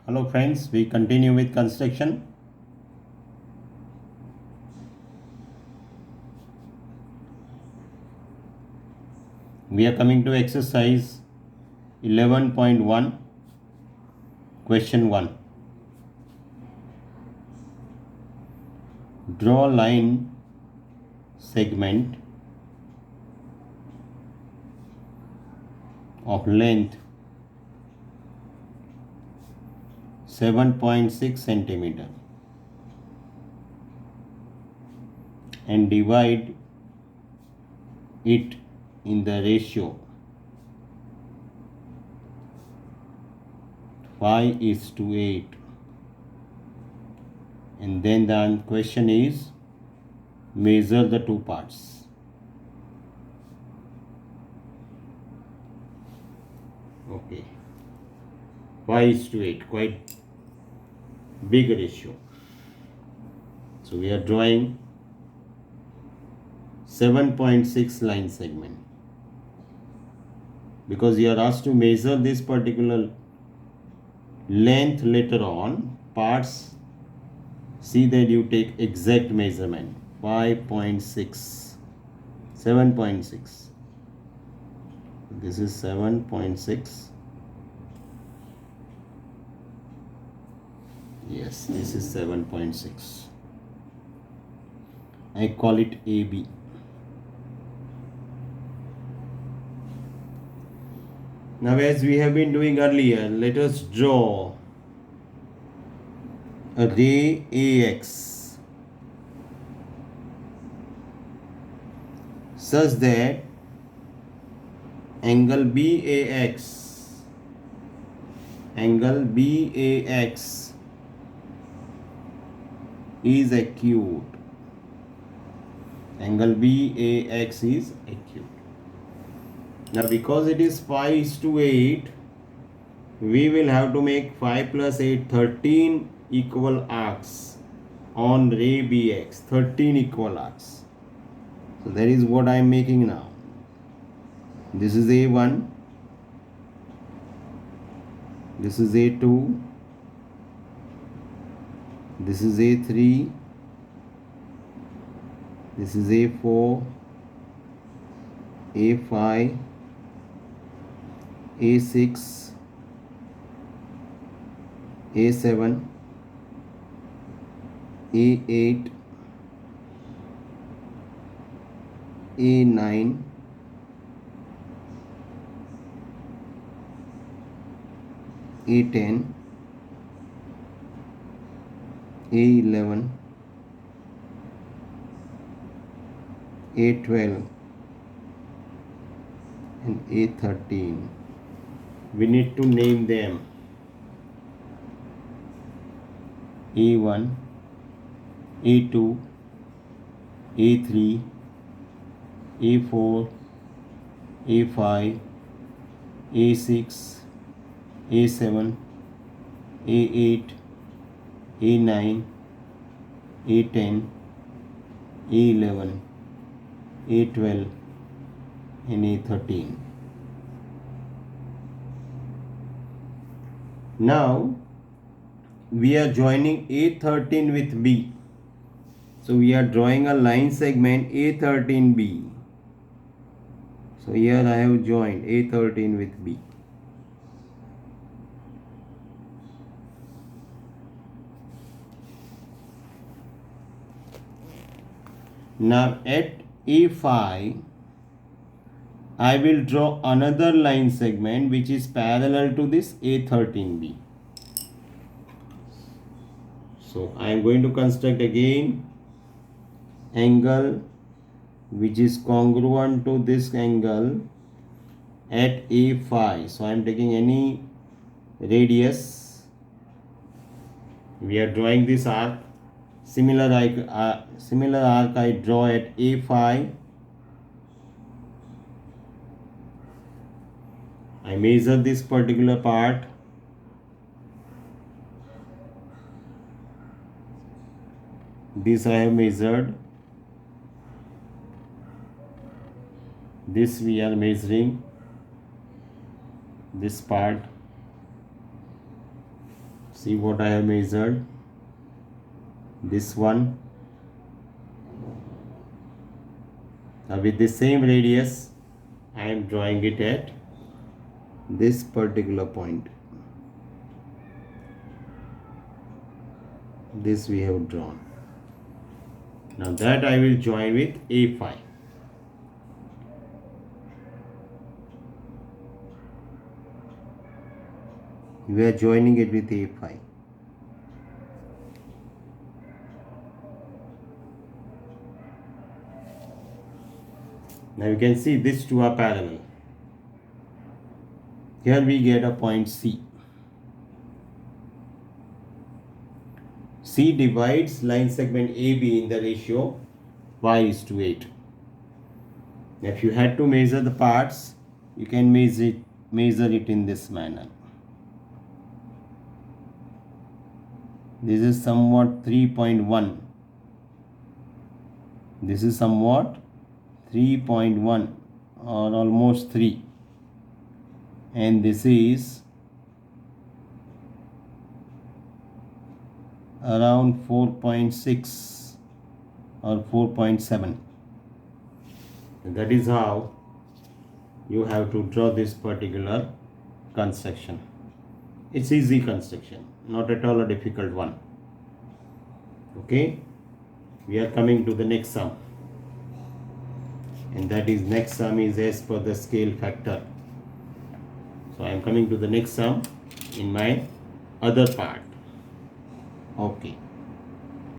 Hello friends, we continue with construction. We are coming to exercise 11.1, question 1. Draw line segment of length 7.6 centimeter and divide it in the ratio 5:8. And then the question is measure the two parts. Okay, 5:8, quite big ratio. So we are drawing 7.6 line segment. Because you are asked to measure this particular length later on, parts, see that you take exact measurement 5.6, 7.6. This is 7.6. Yes, this is 7.6. I call it AB. Now, as we have been doing earlier, let us draw a ray AX such that angle BAX is acute. Angle BAX is acute. Now, because it is 5:8, we will have to make 5 plus 8, 13 equal arcs on ray BX. 13 equal arcs. So that is what I am making now. This is A1. This is A2. This is A3. This is A4. A5. A6. A7. A8. A9. A10. A11. A12 and A13. We need to name them. A1, A2, A3, A4, A5, A6, A7, A8, A9, A10, A11, A12 and A13. Now we are joining A13 with B. So we are drawing a line segment A13B. So here I have joined A13 with B. Now at A5, I will draw another line segment which is parallel to this A13B. So I am going to construct again angle which is congruent to this angle at A5. So I am taking any radius. We are drawing this arc. Similar arc I draw at A5. I measure this particular part. This I have measured. This we are measuring. This part See what I have measured. This one. Now with the same radius, I am drawing it at this particular point. This we have drawn. Now that I will join with A5. We are joining it with A5. Now you can see these two are parallel. Here we get a point C. C divides line segment AB in the ratio y:8. If you had to measure the parts, you can measure it in this manner. This is somewhat 3.1. This is somewhat 3.1 or almost 3. And this is around 4.6 or 4.7. That is how you have to draw this particular construction. It's easy construction, not at all a difficult one. Okay, we are coming to the next sum, and that is next sum is as per the scale factor. So I am coming to the next sum in my other part. Okay.